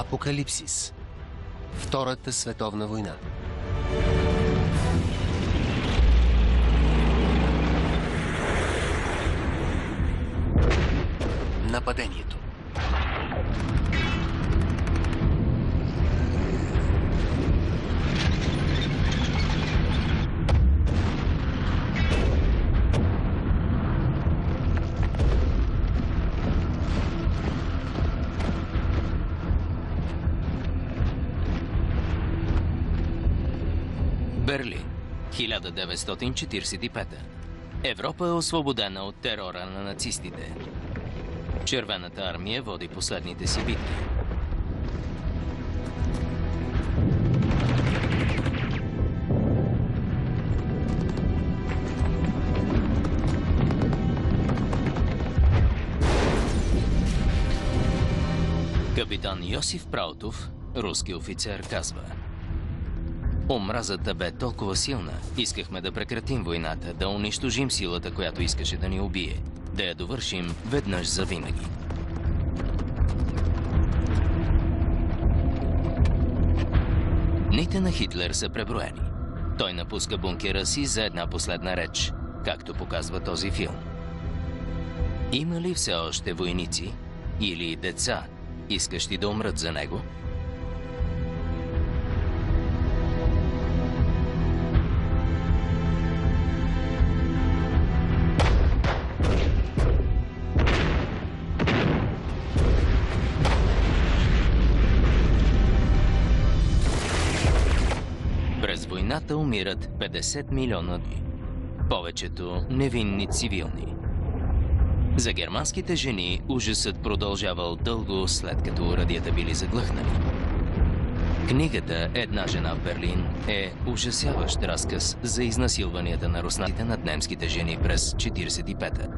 Апокалипсис. Втората световна война. Нападението. Берлин, 1945. Европа е освободена от терора на нацистите. Червената армия води последните си битки. Капитан Йосиф Праутов, руски офицер, казва: омразата бе толкова силна, искахме да прекратим войната, да унищожим силата, която искаше да ни убие, да я довършим веднъж завинаги. Дните на Хитлер са преброени. Той напуска бункера си за една последна реч, както показва този филм. Има ли все още войници или деца, искащи да умрат за него? През войната умират 50 милиона души. Повечето невинни цивилни. За германските жени ужасът продължавал дълго, след като урадията били заглъхнали. Книгата «Една жена в Берлин» е ужасяващ разказ за изнасилванията на руснаците над немските жени през 1945-та.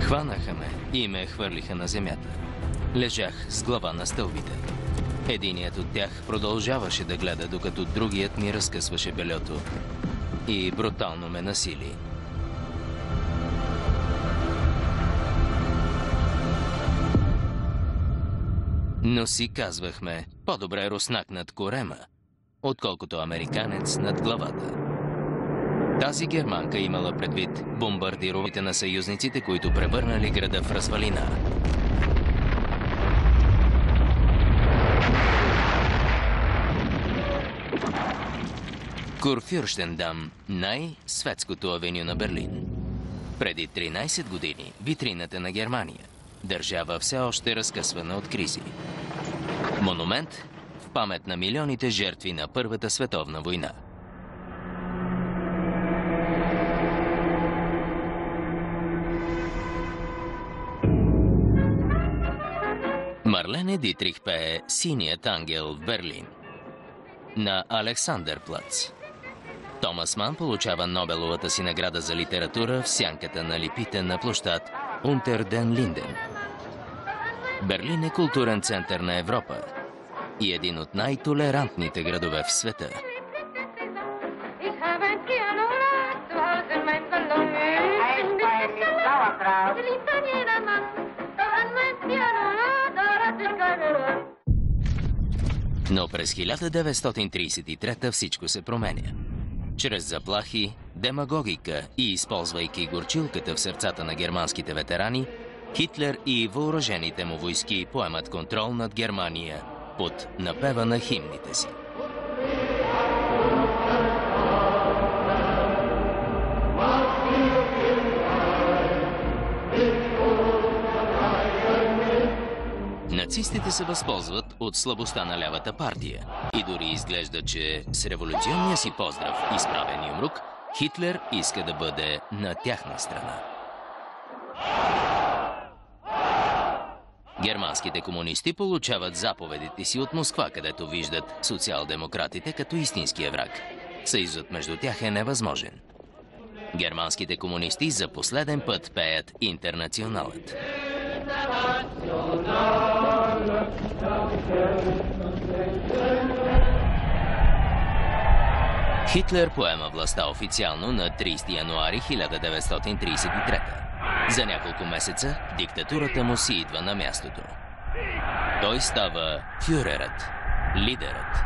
Хванаха ме и ме хвърлиха на земята. Лежах с глава на стълбите. Единият от тях продължаваше да гледа, докато другият ми разкъсваше бельото и брутално ме насили. Но си казвахме, по-добре руснак над корема, отколкото американец над главата. Тази германка имала предвид бомбардировките на съюзниците, които превърнали града в развалина. Курфюрстендам, най-светското авеню на Берлин. Преди 13 години витрината на Германия. Държава все още разкъсвана от кризи. Монумент в памет на милионите жертви на Първата световна война. Марлене Дитрих пее «Синият ангел» в Берлин. На Александърплац. Томас Ман получава Нобеловата си награда за литература в сянката на липите на площад Унтер ден Линден. Берлин е културен център на Европа и един от най-толерантните градове в света. Но през 1933 всичко се променя. Чрез заплахи, демагогика и използвайки горчилката в сърцата на германските ветерани, Хитлер и въоръжените му войски поемат контрол над Германия под напева на химните си. Нацистите се възползват от слабостта на лявата партия и дори изглежда, че с революционния си поздрав изправен юмрук, Хитлер иска да бъде на тяхна страна. Германските комунисти получават заповедите си от Москва, където виждат социал-демократите като истинския враг. Съюзът между тях е невъзможен. Германските комунисти за последен път пеят Интернационалът. Хитлер поема властта официално на 30 януари 1933. За няколко месеца диктатурата му си идва на мястото. Той става фюрерът, лидерът.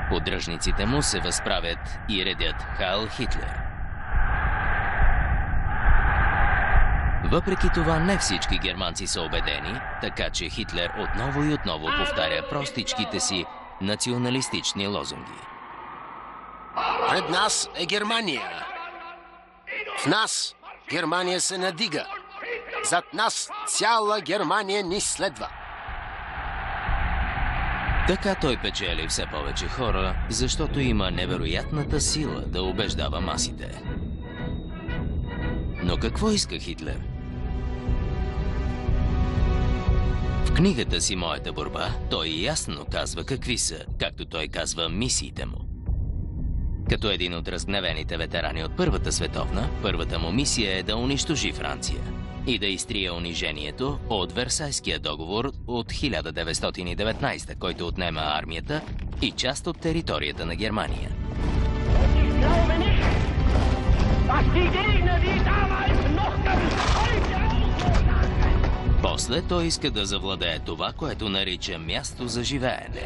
Поддръжниците му се възправят и редят Хайл Хитлер. Въпреки това, не всички германци са убедени, така че Хитлер отново и отново повтаря простичките си националистични лозунги. Пред нас е Германия. В нас Германия се надига. Зад нас цяла Германия ни следва. Така той печели все повече хора, защото има невероятната сила да убеждава масите. Но какво иска Хитлер? В книгата си «Моята борба» той ясно казва какви са, както той казва, мисиите му. Като един от разгневените ветерани от Първата световна, първата му мисия е да унищожи Франция и да изтрие унижението от Версайския договор от 1919, който отнема армията и част от територията на Германия. После той иска да завладее това, което нарича място за живеене.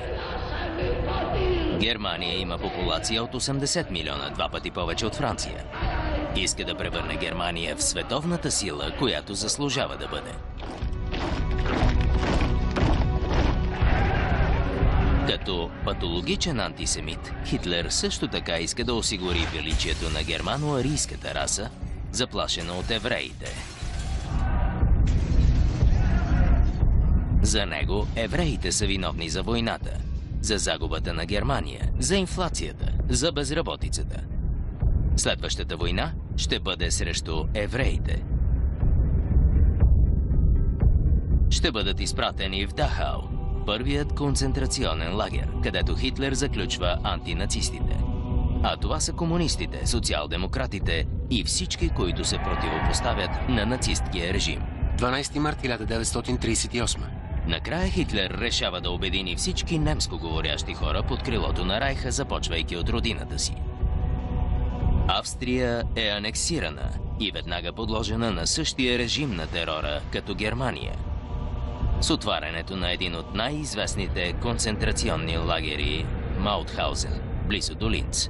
Германия има популация от 80 милиона, 2 пъти повече от Франция. Иска да превърне Германия в световната сила, която заслужава да бъде. Като патологичен антисемит, Хитлер също така иска да осигури величието на германо-арийската раса, заплашена от евреите. За него евреите са виновни за войната, за загубата на Германия, за инфлацията, за безработицата. Следващата война ще бъде срещу евреите. Ще бъдат изпратени в Дахау, първият концентрационен лагер, където Хитлер заключва антинацистите. А това са комунистите, социал-демократите и всички, които се противопоставят на нацисткия режим. 12 март 1938. Накрая Хитлер решава да обедини всички немско говорящи хора под крилото на Райха, започвайки от родината си. Австрия е анексирана и веднага подложена на същия режим на терора като Германия, с отварянето на един от най-известните концентрационни лагери Маутхаузен, близо до Линц.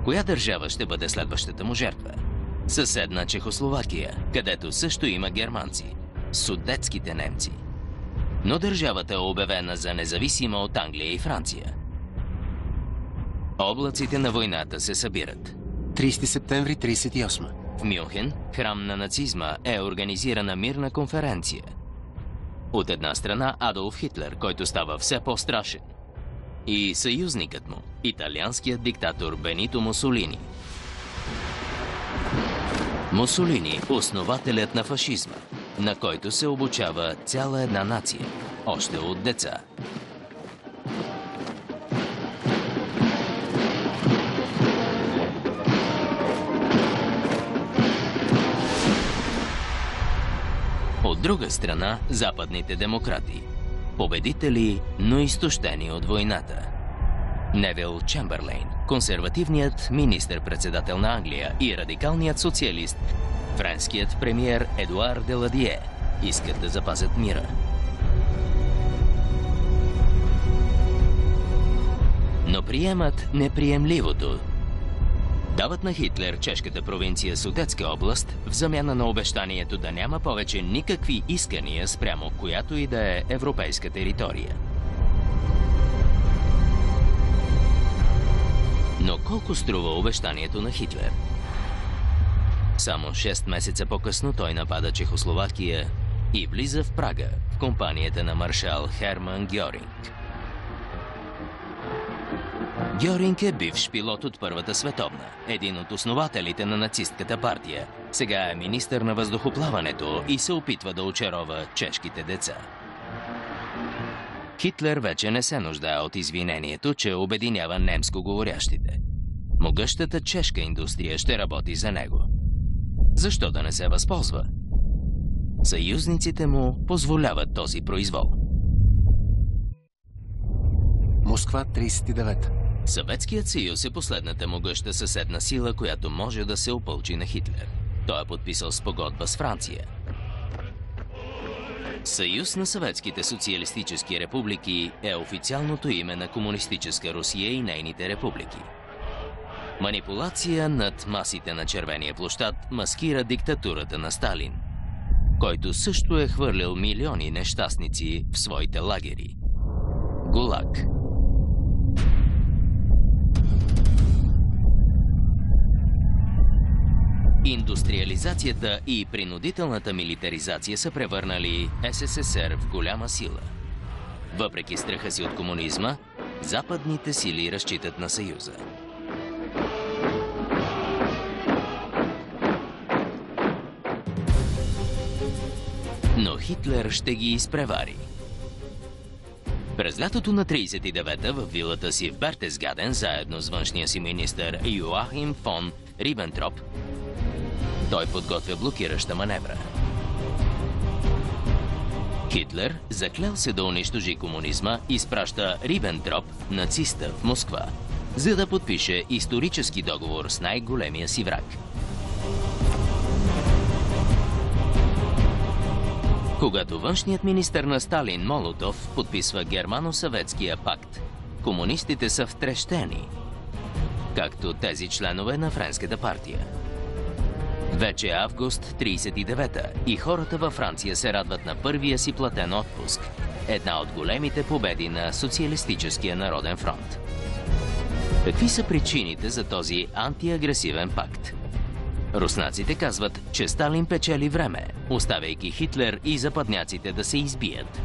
Коя държава ще бъде следващата му жертва? Съседна Чехословакия, където също има германци, судетските немци. Но държавата е обявена за независима от Англия и Франция. Облаците на войната се събират. 30 септември 1938. В Мюнхен, храм на нацизма, е организирана мирна конференция. От една страна Адолф Хитлер, който става все по-страшен. И съюзникът му, италианският диктатор Бенито Мусолини. Мусолини, основателят на фашизма, на който се обучава цяла една нация, още от деца. От друга страна, западните демократи. Победители, но изтощени от войната. Невил Чемберлейн, консервативният министър-председател на Англия и радикалният социалист, френският премиер Едуар Деладие, искат да запазят мира. Но приемат неприемливото. Дават на Хитлер чешката провинция Судетска област в замяна на обещанието да няма повече никакви искания спрямо която и да е европейска територия. Но колко струва обещанието на Хитлер? Само 6 месеца по-късно той напада Чехословакия и влиза в Прага в компанията на маршал Херман Гьоринг. Гьоринг е бивш пилот от Първата световна, един от основателите на нацистката партия. Сега е министър на въздухоплаването и се опитва да очарова чешките деца. Хитлер вече не се нуждае от извинението, че обединява немско говорящите. Могъщата чешка индустрия ще работи за него. Защо да не се възползва? Съюзниците му позволяват този произвол. Москва, 39. Съветският съюз е последната могъща съседна сила, която може да се опълчи на Хитлер. Той е подписал спогодба с Франция. Съюз на съветските социалистически републики е официалното име на комунистическа Русия и нейните републики. Манипулация над масите на Червения площад маскира диктатурата на Сталин, който също е хвърлил милиони нещастници в своите лагери. ГУЛАГ. Индустриализацията и принудителната милитаризация са превърнали СССР в голяма сила. Въпреки страха си от комунизма, западните сили разчитат на Съюза. Но Хитлер ще ги изпревари. През лятото на 1939-та в вилата си в Бертесгаден, заедно с външния си министър Йоахим фон Рибентроп, той подготвя блокираща маневра. Хитлер, заклел се да унищожи комунизма, изпраща Рибентроп, нациста, в Москва, за да подпише исторически договор с най-големия си враг. Когато външният министър на Сталин Молотов подписва Германо-съветския пакт, комунистите са втрещени, както тези членове на Френската партия. Вече е август 1939-та и хората във Франция се радват на първия си платен отпуск. Една от големите победи на Социалистическия народен фронт. Какви са причините за този антиагресивен пакт? Руснаците казват, че Сталин печели време, оставяйки Хитлер и западняците да се избият.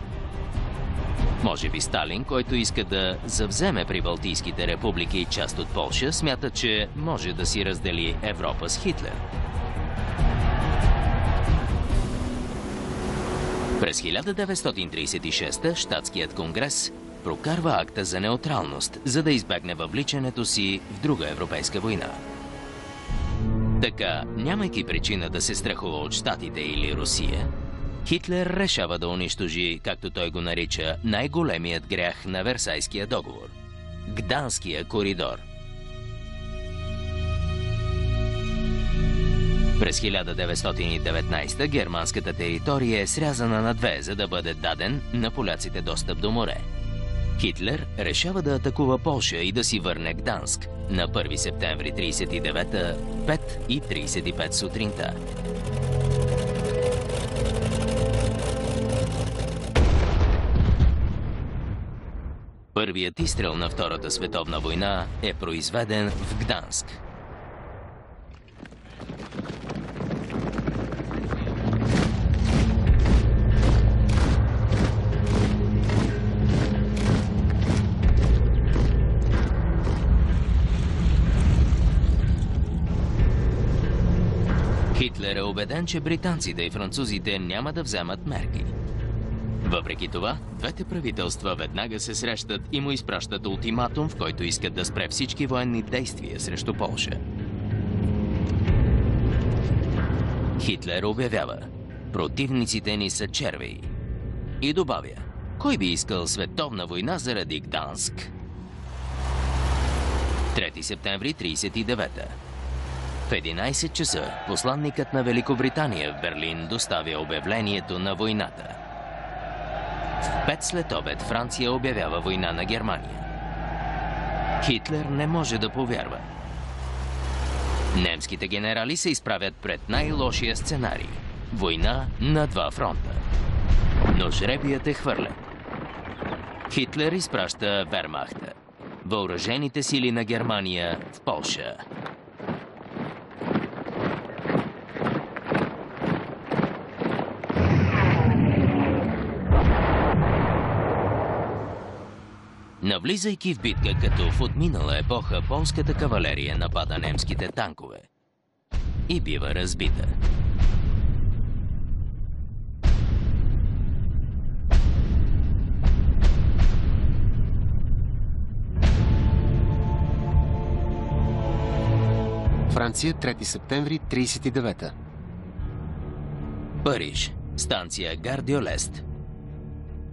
Може би Сталин, който иска да завземе прибалтийските републики част от Полша, смята, че може да си раздели Европа с Хитлер. През 1936 щатският конгрес прокарва акта за неутралност, за да избегне въвличането си в друга европейска война. Така, нямайки причина да се страхува от Щатите или Русия, Хитлер решава да унищожи, както той го нарича, най-големият грях на Версайския договор – Гданския коридор. През 1919 германската територия е срязана на две, за да бъде даден на поляците достъп до море. Хитлер решава да атакува Полша и да си върне Гданск на 1 септември 1939, 5:35 сутринта. Първият изстрел на Втората световна война е произведен в Гданск. Хитлер е убеден, че британците и французите няма да вземат мерки. Въпреки това, двете правителства веднага се срещат и му изпращат ултиматум, в който искат да спре всички военни действия срещу Полша. Хитлер обявява: противниците ни са червеи. И добавя: кой би искал световна война заради Гданск? 3 септември 1939. В 11 часа посланникът на Великобритания в Берлин доставя обявлението на войната. В 5 след обед Франция обявява война на Германия. Хитлер не може да повярва. Немските генерали се изправят пред най-лошия сценарий – война на два фронта. Но жребият е хвърлен. Хитлер изпраща Вермахта, въоръжените сили на Германия, в Полша. Навлизайки в битка като в отминала епоха, полската кавалерия напада немските танкове и бива разбита. Франция, 3 септември 1939. Париж, станция Гар дьо Лест.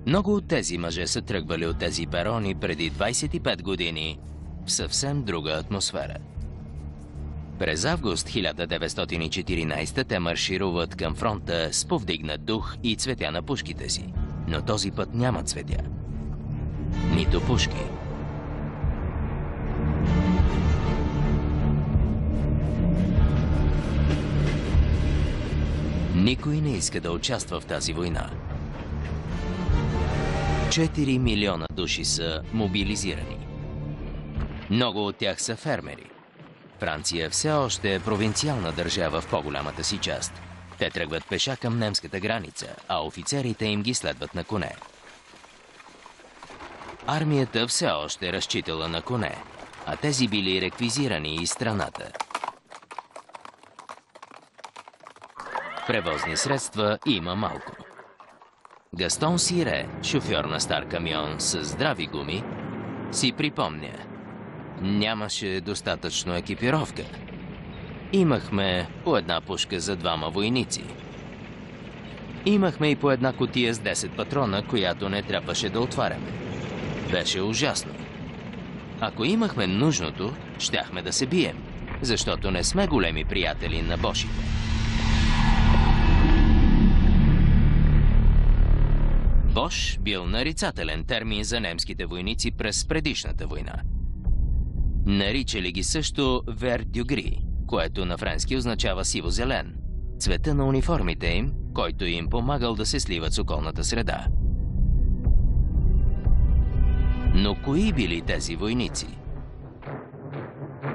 Много от тези мъже са тръгвали от тези перони преди 25 години в съвсем друга атмосфера. През август 1914 те маршируват към фронта с повдигнат дух и цветя на пушките си. Но този път няма цветя. Нито пушки. Никой не иска да участва в тази война. 4 милиона души са мобилизирани. Много от тях са фермери. Франция все още е провинциална държава в по-голямата си част. Те тръгват пеша към немската граница, а офицерите им ги следват на коне. Армията все още разчитала на коне, а тези били реквизирани из страната. Превозни средства има малко. Гастон Сире, шофьор на стар камион с здрави гуми, си припомня: нямаше достатъчно екипировка. Имахме по една пушка за 2 войници. Имахме и по една кутия с 10 патрона, която не трябваше да отваряме. Беше ужасно. Ако имахме нужното, щяхме да се бием, защото не сме големи приятели на бошите. Бош бил нарицателен термин за немските войници през предишната война. Наричали ги също вер дю гри, което на френски означава сиво-зелен, цвета на униформите им, който им помагал да се сливат с околната среда. Но кои били тези войници?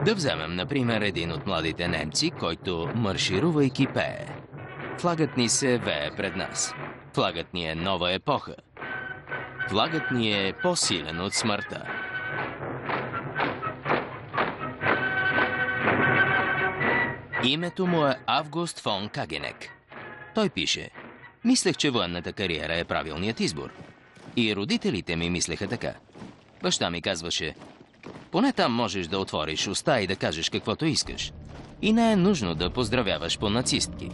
Да вземем, например, един от младите немци, който марширувайки пее: флагът ни се вее пред нас. Флагът ни е нова епоха. Флагът ни е по-силен от смъртта. Името му е Август фон Кагенек. Той пише: мислех, че военната кариера е правилният избор. И родителите ми мислеха така. Баща ми казваше: поне там можеш да отвориш уста и да кажеш каквото искаш. И не е нужно да поздравяваш по нацистки.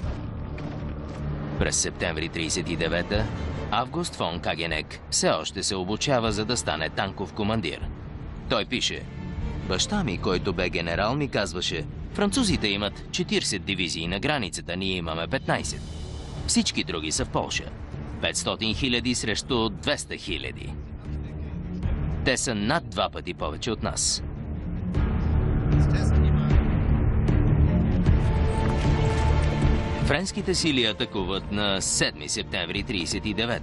През септември 1939 Август фон Кагенек все още се обучава, за да стане танков командир. Той пише: баща ми, който бе генерал, ми казваше: французите имат 40 дивизии на границата, ние имаме 15. Всички други са в Полша. 500 хиляди срещу 200 хиляди. Те са над 2 пъти повече от нас. Френските сили атакуват на 7 септември 1939,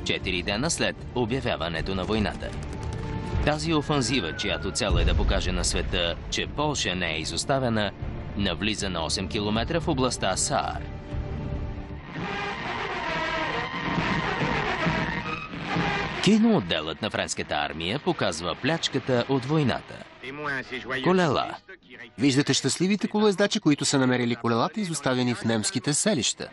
4 дена след обявяването на войната. Тази офанзива, чиято цел е да покаже на света, че Полша не е изоставена, навлиза на 8 км в областта Саар. Киноотделът на френската армия показва плячката от войната. Колела. Виждате щастливите колоездачи, които са намерили колелата, изоставени в немските селища.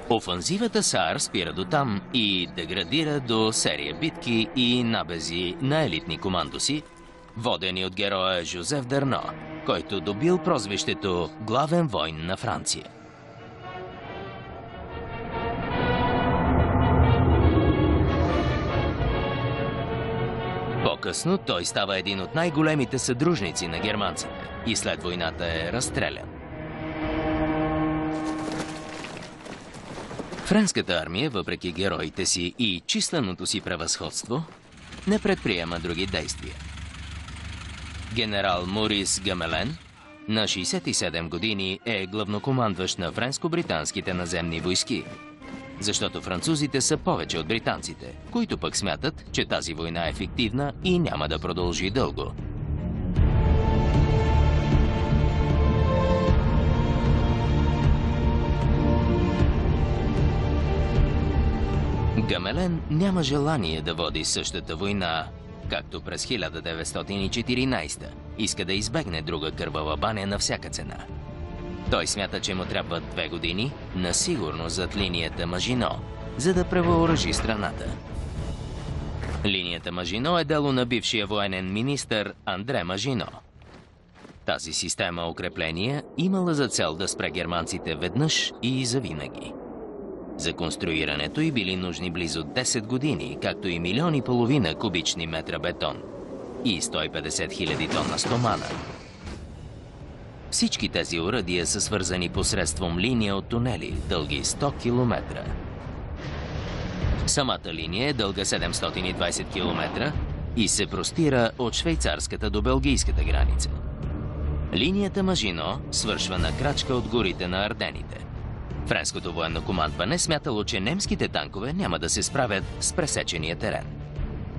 Офанзивата Саар спира до там и деградира до серия битки и набези на елитни командоси, водени от героя Жозеф Дерно, който добил прозвището главен войн на Франция. По-късно той става един от най-големите съдружници на германците и след войната е разстрелян. Френската армия, въпреки героите си и численото си превъзходство, не предприема други действия. Генерал Морис Гамелен на 67 години е главнокомандващ на френско-британските наземни войски, защото французите са повече от британците, които пък смятат, че тази война е фиктивна и няма да продължи дълго. Гамелен няма желание да води същата война, както през 1914. Иска да избегне друга кървава баня на всяка цена. Той смята, че му трябват 2 години насигурно зад линията Мажино, за да превъоръжи страната. Линията Мажино е дело на бившия военен министър Андре Мажино. Тази система укрепления имала за цел да спре германците веднъж и завинаги. За конструирането й били нужни близо 10 години, както и 1,5 милиона кубични метра бетон и 150 хиляди тона стомана. Всички тези оръдия са свързани посредством линия от тунели, дълги 100 км. Самата линия е дълга 720 км и се простира от швейцарската до белгийската граница. Линията Мажино свършва на крачка от горите на Ардените. Френското военно командване смятало, че немските танкове няма да се справят с пресечения терен.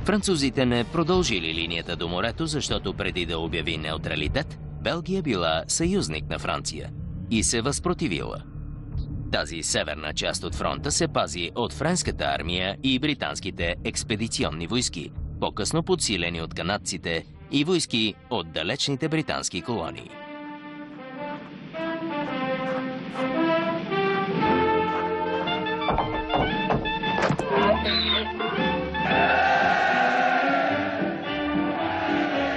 Французите не продължили линията до морето, защото преди да обяви неутралитет, Белгия била съюзник на Франция и се възпротивила. Тази северна част от фронта се пази от френската армия и британските експедиционни войски, по-късно подсилени от канадците и войски от далечните британски колонии.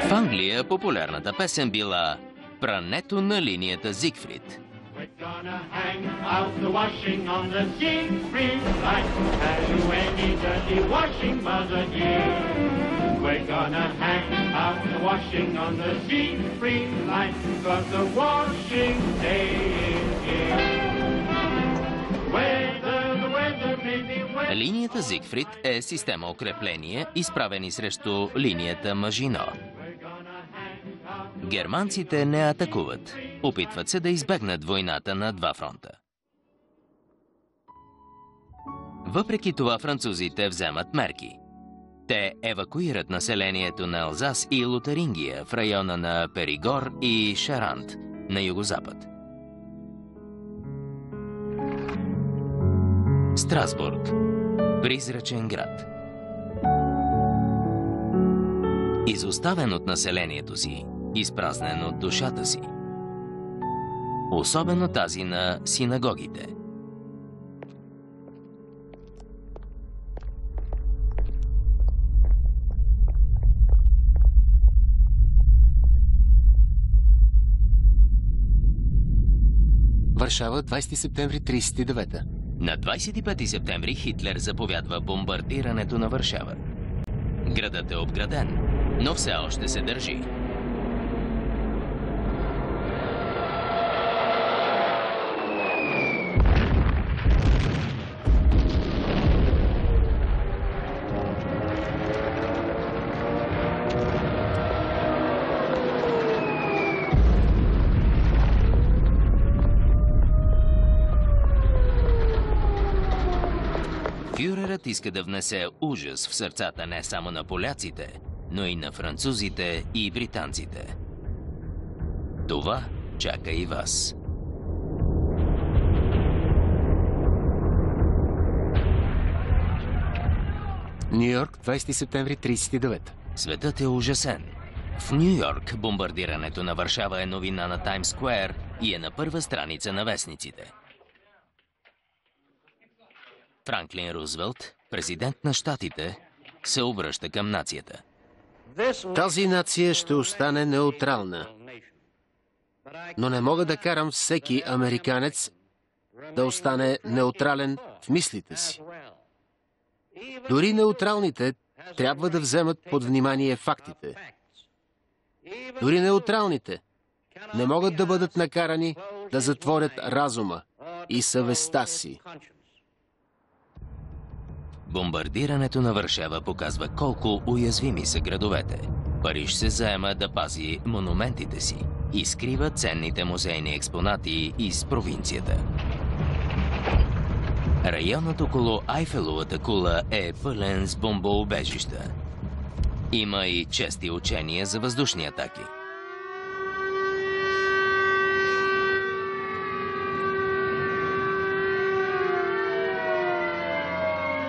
В Англия популярната песен била "Прането на линията Зигфрид". Линията Зигфрид е система укрепления, изправени срещу линията Мажино. Германците не атакуват. Опитват се да избегнат войната на два фронта. Въпреки това французите вземат мерки. Те евакуират населението на Алзас и Лотарингия в района на Перигор и Шарант на югозапад. Страсбург. Призрачен град. Изоставен от населението си, изпразнен от душата си. Особено тази на синагогите. Варшава, 20 септември 1939. На 25 септември Хитлер заповядва бомбардирането на Варшава. Градът е обграден, но все още се държи. Фюрерът иска да внесе ужас в сърцата не само на поляците, но и на французите и британците. Това чака и вас. Ню Йорк, 20 септември 1939. Светът е ужасен. В Ню Йорк бомбардирането на Варшава е новина на Таймс Сквер и е на първа страница на вестниците. Франклин Рузвелт, президент на щатите, се обръща към нацията. Тази нация ще остане неутрална. Но не мога да карам всеки американец да остане неутрален в мислите си. Дори неутралните трябва да вземат под внимание фактите. Дори неутралните не могат да бъдат накарани да затворят разума и съвестта си. Бомбардирането на Варшава показва колко уязвими са градовете. Париж се заема да пази монументите си и скрива ценните музейни експонати из провинцията. Районът около Айфеловата кула е пълен с бомбоубежища. Има и чести учения за въздушни атаки.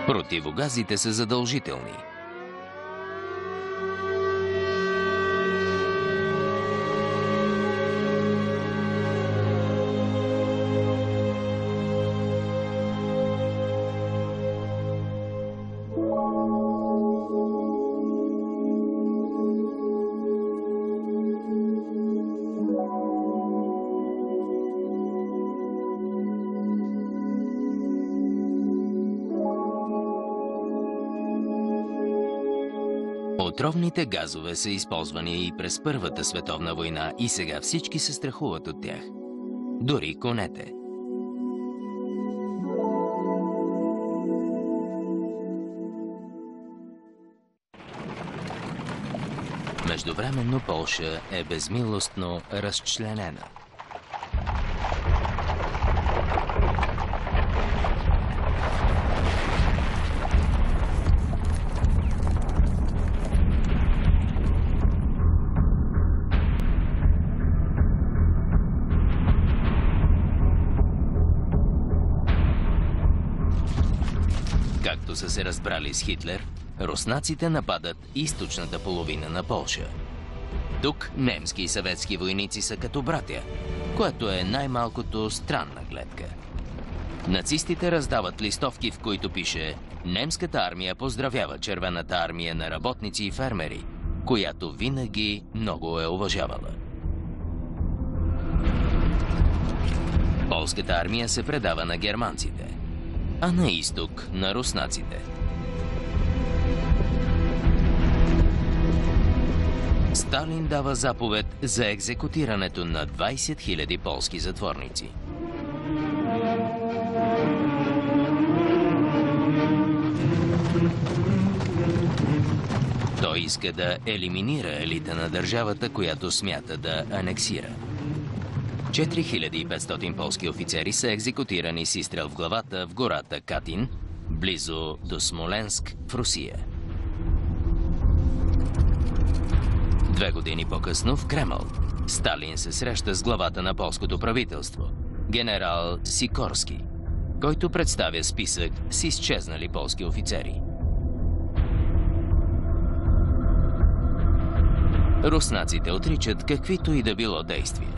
Противогазите са задължителни. Отровните газове са използвани и през Първата световна война и сега всички се страхуват от тях. Дори конете. Междувременно Полша е безмилостно разчленена. Както са се разбрали с Хитлер, руснаците нападат източната половина на Полша. Тук немски и съветски войници са като братя, което е най-малкото странна гледка. Нацистите раздават листовки, в които пише: „Немската армия поздравява Червената армия на работници и фермери, която винаги много е уважавала“. Полската армия се предава на германците, а на изток на руснаците. Сталин дава заповед за екзекутирането на 20 000 полски затворници. Той иска да елиминира елита на държавата, която смята да анексира. 4500 полски офицери са екзекутирани с изстрел в главата в гората Катин, близо до Смоленск в Русия. 2 години по-късно в Кремъл Сталин се среща с главата на полското правителство, генерал Сикорски, който представя списък с изчезнали полски офицери. Руснаците отричат каквито и да било действия.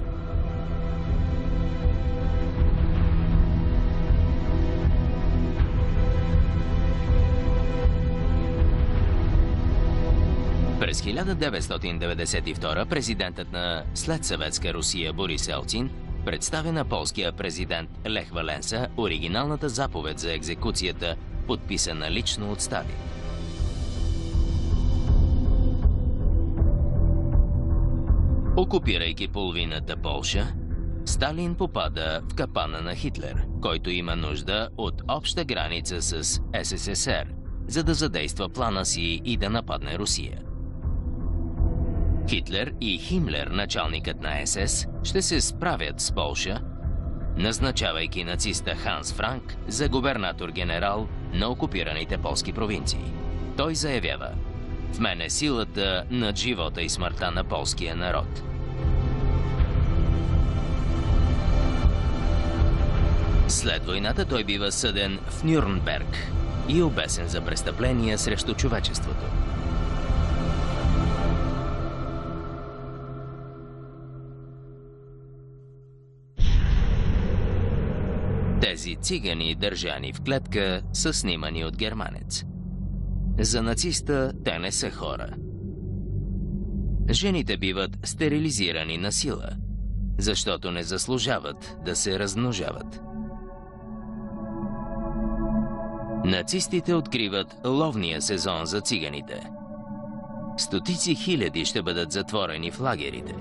През 1992 президентът на следсъветска Русия Борис Елцин представя на полския президент Лех Валенса оригиналната заповед за екзекуцията, подписана лично от Сталин. Окупирайки половината Полша, Сталин попада в капана на Хитлер, който има нужда от обща граница с СССР, за да задейства плана си и да нападне Русия. Хитлер и Химлер, началникът на СС, ще се справят с Полша, назначавайки нациста Ханс Франк за губернатор-генерал на окупираните полски провинции. Той заявява: „В мен е силата над живота и смъртта на полския народ“. След войната той бива съден в Нюрнберг и обесен за престъпления срещу човечеството. Тези цигани, държани в клетка, са снимани от германец. За нациста те не са хора. Жените биват стерилизирани на сила, защото не заслужават да се размножават. Нацистите откриват ловния сезон за циганите. Стотици хиляди ще бъдат затворени в лагерите.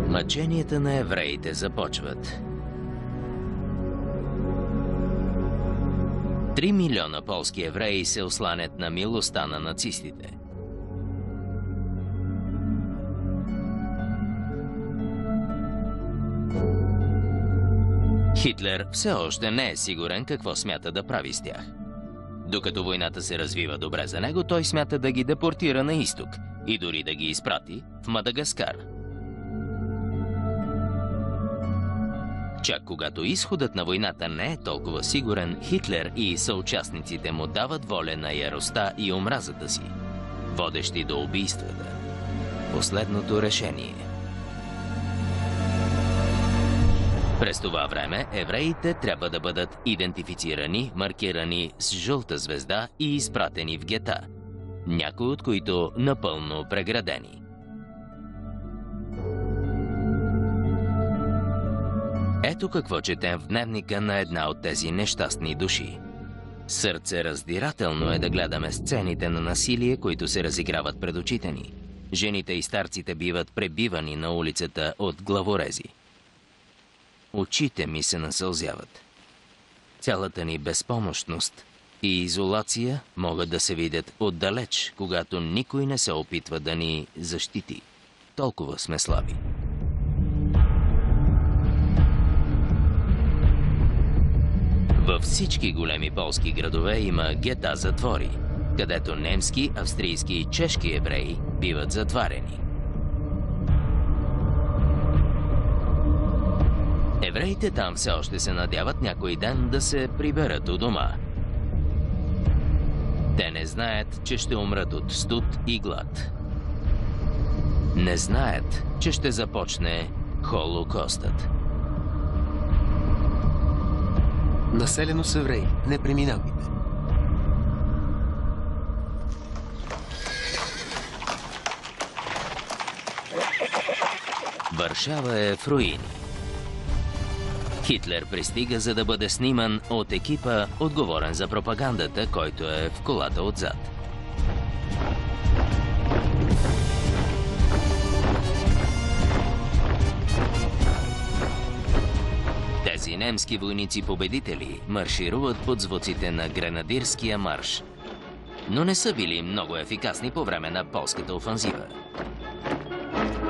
Мъченията на евреите започват. 3 милиона полски евреи се осланят на милостта на нацистите. Хитлер все още не е сигурен какво смята да прави с тях. Докато войната се развива добре за него, той смята да ги депортира на изток и дори да ги изпрати в Мадагаскар. Чак когато изходът на войната не е толкова сигурен, Хитлер и съучастниците му дават воля на яростта и омразата си, водещи до убийствата. Последното решение. През това време евреите трябва да бъдат идентифицирани, маркирани с жълта звезда и изпратени в гета, някои от които напълно преградени. Ето какво четем в дневника на една от тези нещастни души. Сърцераздирателно е да гледаме сцените на насилие, които се разиграват пред очите ни. Жените и старците биват пребивани на улицата от главорези. Очите ми се насълзяват. Цялата ни безпомощност и изолация могат да се видят отдалеч, когато никой не се опитва да ни защити. Толкова сме слаби. Във всички големи полски градове има гета затвори, където немски, австрийски и чешки евреи биват затварени. Евреите там все още се надяват някой ден да се приберат у дома. Те не знаят, че ще умрат от студ и глад. Не знаят, че ще започне Холокостът. Населено с евреи. Не преминавайте. Варшава е в руини. Хитлер пристига, за да бъде сниман от екипа, отговорен за пропагандата, който е в колата отзад. Тези немски войници-победители маршируват под звуците на гренадирския марш, но не са били много ефикасни по време на полската офанзива.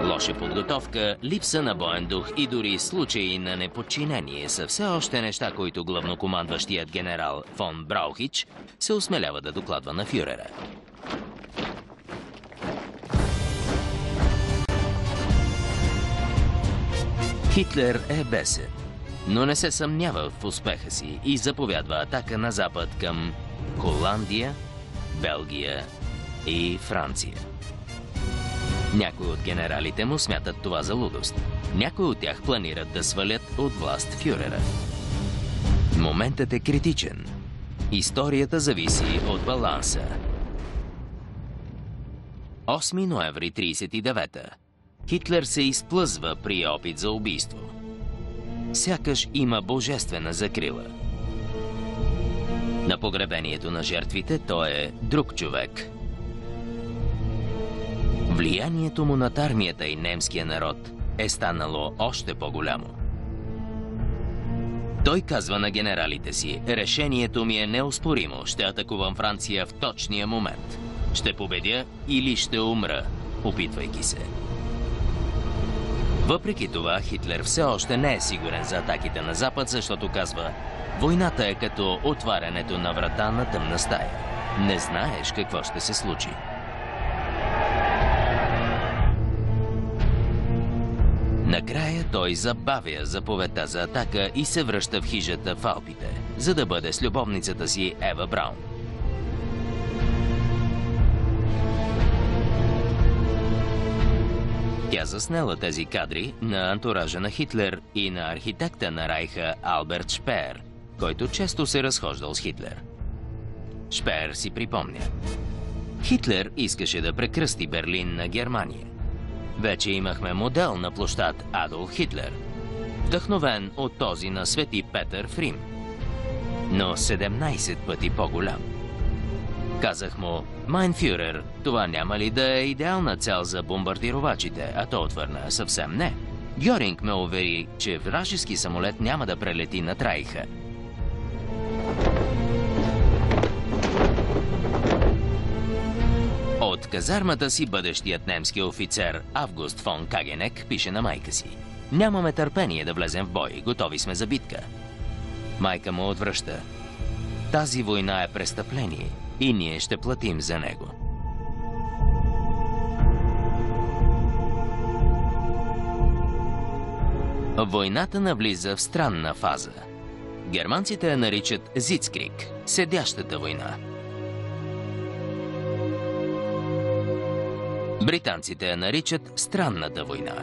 Лоша подготовка, липса на боен дух и дори случаи на неподчинение са все още неща, които главнокомандващият генерал фон Браухич се осмелява да докладва на фюрера. Хитлер е бесен, но не се съмнява в успеха си и заповядва атака на запад към Холандия, Белгия и Франция. Някои от генералите му смятат това за лудост. Някои от тях планират да свалят от власт фюрера. Моментът е критичен. Историята зависи от баланса. 8 ноември 1939. Хитлер се изплъзва при опит за убийство. Сякаш има божествена закрила. На погребението на жертвите той е друг човек. Влиянието му над армията и немския народ е станало още по-голямо. Той казва на генералите си: решението ми е неоспоримо, ще атакувам Франция в точния момент. Ще победя или ще умра, опитвайки се. Въпреки това, Хитлер все още не е сигурен за атаките на Запад, защото казва: войната е като отварянето на врата на тъмна стая. Не знаеш какво ще се случи. Накрая той забавя заповедта за атака и се връща в хижата в Алпите, за да бъде с любовницата си Ева Браун. Тя заснела тези кадри на антуража на Хитлер и на архитекта на Райха Алберт Шпеер, който често се разхождал с Хитлер. Шпеер си припомня: Хитлер искаше да прекръсти Берлин на Германия. Вече имахме модел на площад Адолф Хитлер, вдъхновен от този на Свети Петър в Рим, но 17 пъти по-голям. Казах му: Майн фюрер, това няма ли да е идеална цел за бомбардировачите? А той отвърна: съвсем не. Гьоринг ме увери, че вражески самолет няма да прелети над Райха. От казармата си бъдещият немски офицер Август фон Кагенек пише на майка си: нямаме търпение да влезем в бой, готови сме за битка. Майка му отвръща: тази война е престъпление и ние ще платим за него. Войната навлиза в странна фаза. Германците я наричат Зицкриг, седящата война. Британците я наричат странната война.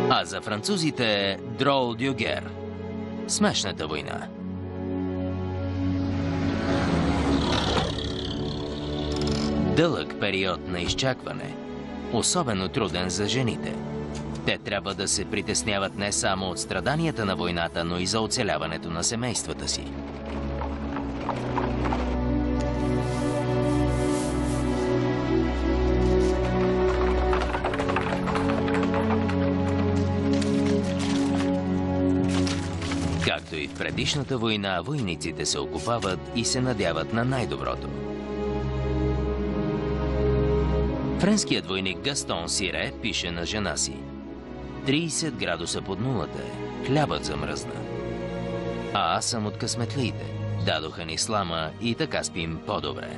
А за французите е Дрол дю гер, смешната война. Дълъг период на изчакване, особено труден за жените. Те трябва да се притесняват не само от страданията на войната, но и за оцеляването на семействата си. Както и в предишната война, войниците се окопават и се надяват на най-доброто. Френският войник Гастон Сире пише на жена си: 30 градуса под нулата е, хлябът замръзна. А аз съм от късметлиите. Дадоха ни слама и така спим по-добре.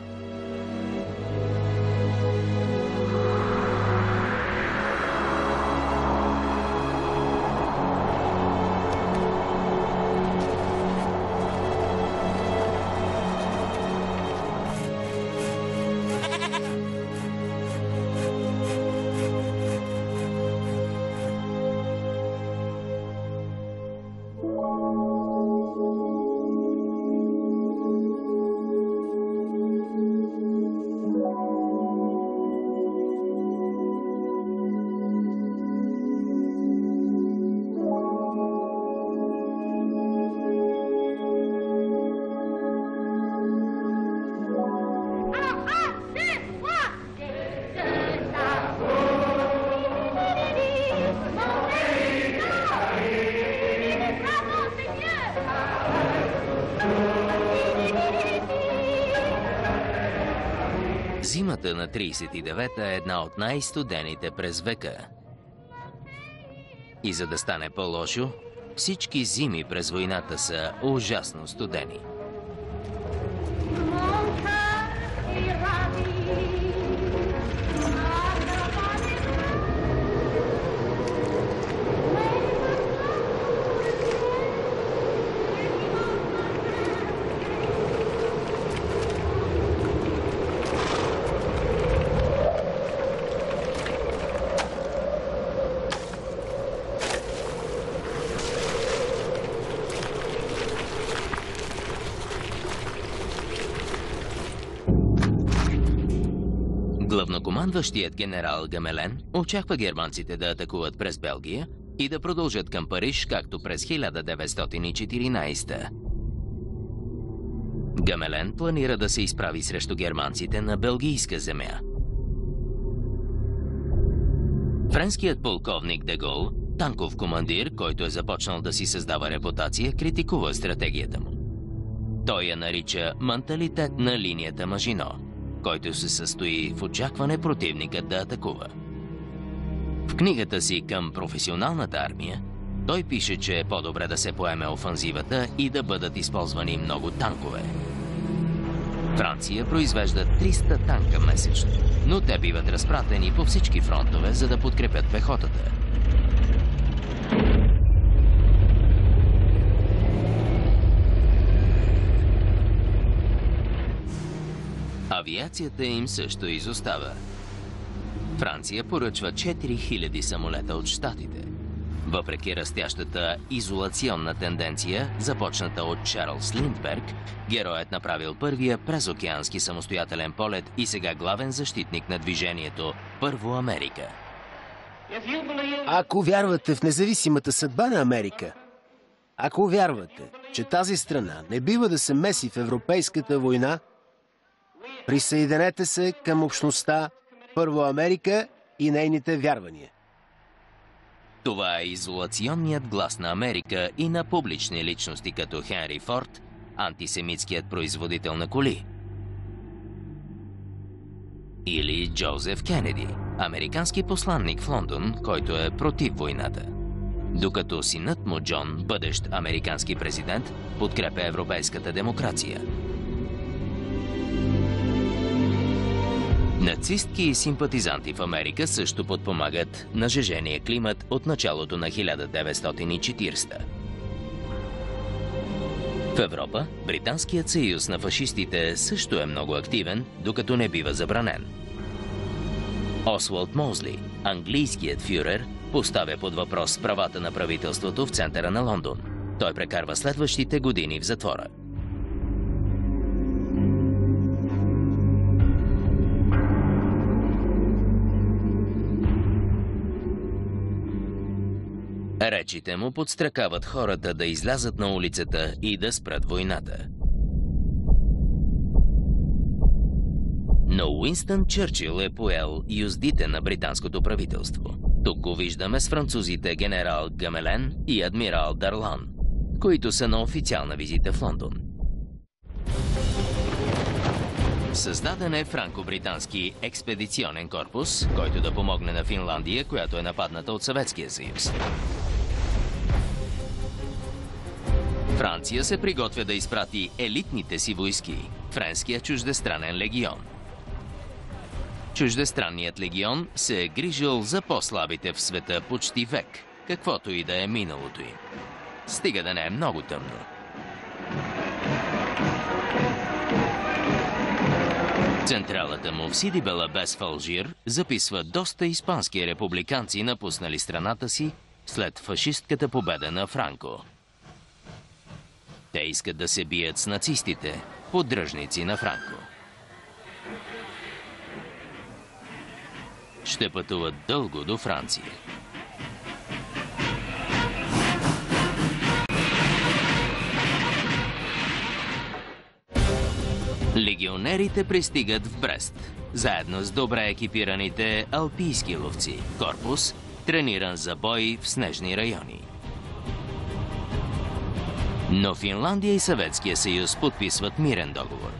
Зимата на 39-та е една от най-студените през века. И за да стане по-лошо, всички зими през войната са ужасно студени. Главнокомандващият генерал Гамелен очаква германците да атакуват през Белгия и да продължат към Париж, както през 1914. Гамелен планира да се изправи срещу германците на белгийска земя. Френският полковник Де Гол, танков командир, който е започнал да си създава репутация, критикува стратегията му. Той я нарича менталитет на линията Мажино, който се състои в очакване противникът да атакува. В книгата си «Към професионалната армия» той пише, че е по-добре да се поеме офанзивата и да бъдат използвани много танкове. Франция произвежда 300 танка месечно, но те биват разпратени по всички фронтове, за да подкрепят пехотата. Авиацията им също изостава. Франция поръчва 4000 самолета от щатите. Въпреки растящата изолационна тенденция, започната от Чарлз Линдберг, героят направил първия презокеански самостоятелен полет и сега главен защитник на движението Първо Америка. Ако вярвате в независимата съдба на Америка, ако вярвате, че тази страна не бива да се меси в европейската война, присъединете се към общността Първо Америка и нейните вярвания. Това е изолационният глас на Америка и на публични личности като Хенри Форд, антисемитският производител на коли. Или Джозеф Кенеди, американски посланник в Лондон, който е против войната. Докато синът му Джон, бъдещ американски президент, подкрепя европейската демокрация. Нацистки и симпатизанти в Америка също подпомагат нажежения климат от началото на 1940. В Европа Британският съюз на фашистите също е много активен, докато не бива забранен. Освалд Моузли, английският фюрер, поставя под въпрос правата на правителството в центъра на Лондон. Той прекарва следващите години в затвора. речите му подстрекават хората да излязат на улицата и да спрат войната. Но Уинстън Чърчил е поел юздите на британското правителство. Тук го виждаме с французите генерал Гамелен и адмирал Дарлан, които са на официална визита в Лондон. Създаден е франко-британски експедиционен корпус, който да помогне на Финландия, която е нападната от Съветския съюз. Франция се приготвя да изпрати елитните си войски – Френския чуждестранен легион. Чуждестранният легион се е грижил за по-слабите в света почти век, каквото и да е миналото им. Стига да не е много тъмно. Централата му в Сиди Белабес в Алжир записва доста испански републиканци, напуснали страната си след фашистката победа на Франко. Те искат да се бият с нацистите, поддръжници на Франко. Ще пътуват дълго до Франция. Легионерите пристигат в Брест, заедно с добре екипираните алпийски ловци. Корпус, трениран за бой в снежни райони. Но Финландия и Съветския съюз подписват мирен договор.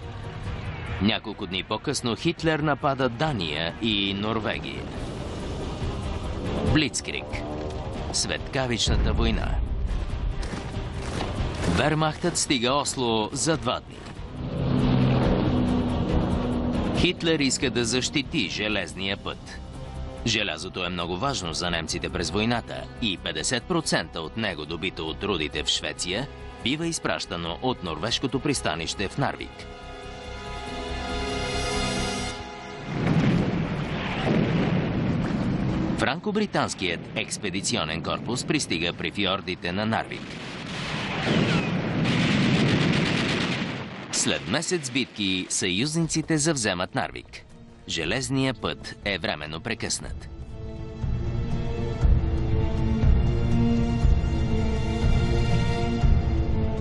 Няколко дни по-късно Хитлер напада Дания и Норвегия. Блицкриг. Светкавичната война. Вермахтът стига Осло за 2 дни. Хитлер иска да защити железния път. Желязото е много важно за немците през войната и 50% от него, добито от рудите в Швеция, бива изпращано от норвежкото пристанище в Нарвик. Франко-британският експедиционен корпус пристига при фьордите на Нарвик. След месец битки, съюзниците завземат Нарвик. Железният път е временно прекъснат.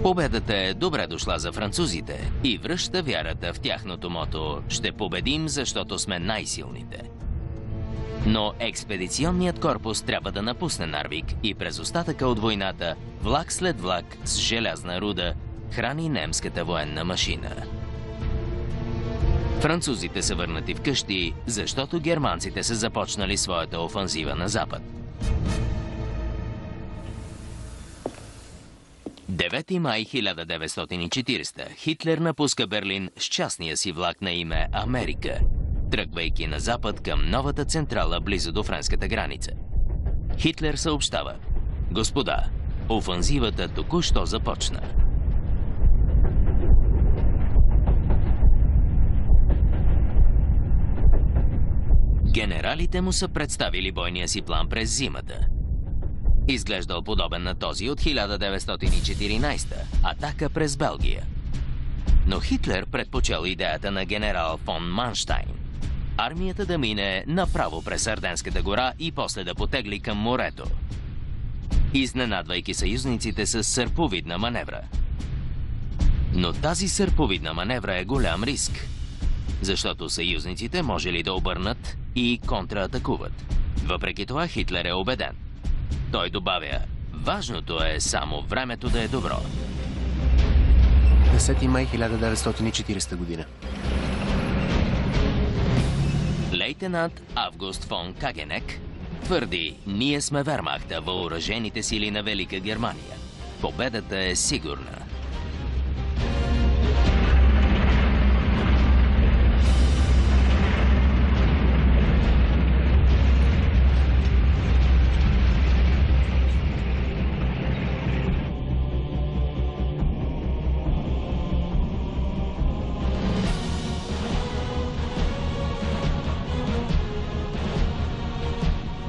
Победата е добре дошла за французите и връща вярата в тяхното мото «Ще победим, защото сме най-силните». Но експедиционният корпус трябва да напусне Нарвик и през остатъка от войната, влак след влак с желязна руда, храни немската военна машина. Французите са върнати вкъщи, защото германците са започнали своята офанзива на запад. 9 май 1940 Хитлер напуска Берлин с частния си влак на име Америка, тръгвайки на запад към новата централа близо до френската граница. Хитлер съобщава: „Господа, офанзивата току-що започна." Генералите му са представили бойния си план през зимата. Изглеждал подобен на този от 1914 атака през Белгия. Но Хитлер предпочел идеята на генерал фон Манштайн. Армията да мине направо през Арденската гора и после да потегли към морето, изненадвайки съюзниците с сърповидна маневра. Но тази сърповидна маневра е голям риск, защото съюзниците може ли да обърнат и контраатакуват. Въпреки това Хитлер е убеден. Той добавя: „Важното е само времето да е добро." 10 май 1940 година. Лейтенант Август фон Кагенек твърди: „Ние сме Вермахта, въоръжените сили на Велика Германия. Победата е сигурна."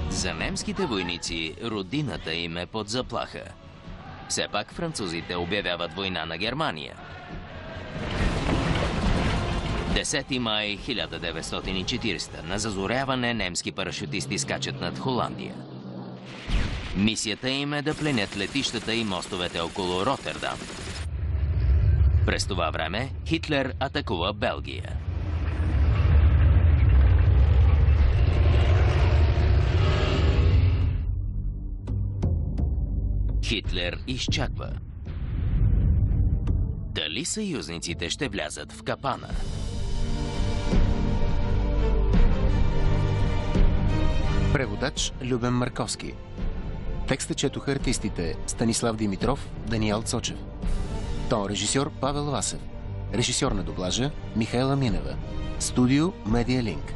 За немските войници родината им е под заплаха. Все пак французите обявяват война на Германия. 10 май 1940 на зазоряване немски парашютисти скачат над Холандия. Мисията им е да пленят летищата и мостовете около Ротердам. През това време Хитлер атакува Белгия. Хитлер изчаква. Дали съюзниците ще влязат в капана? Преводач Любен Марковски. Текста четоха артистите Станислав Димитров, Даниел Цочев. Тон режисьор Павел Васев. Режисьор на дублажа Михаела Минева. Студио Медиалинк.